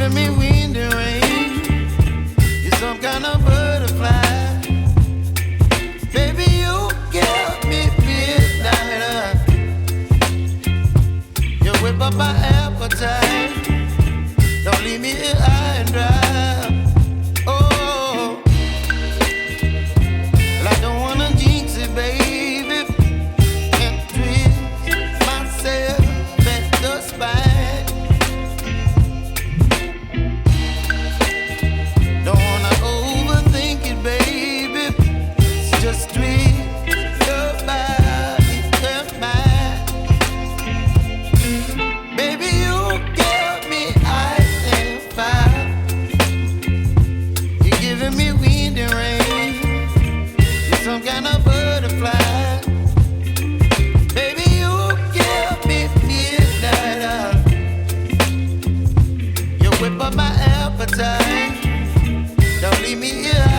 giving me wind and rain. You're some kind of butterfly. Baby, you give me midnight. You whip up my appetite. Don't leave me here high and dry. Oh, well, I don't wanna jinx it, baby. Can't twist myself at the spine. Don't wanna overthink it, baby. It's just twist your body and mine. Baby, you give me ice and fire. You're giving me wind and rain. You're some kind of butterfly. Baby, you give me midnight. You whip up my appetite. Don't leave me here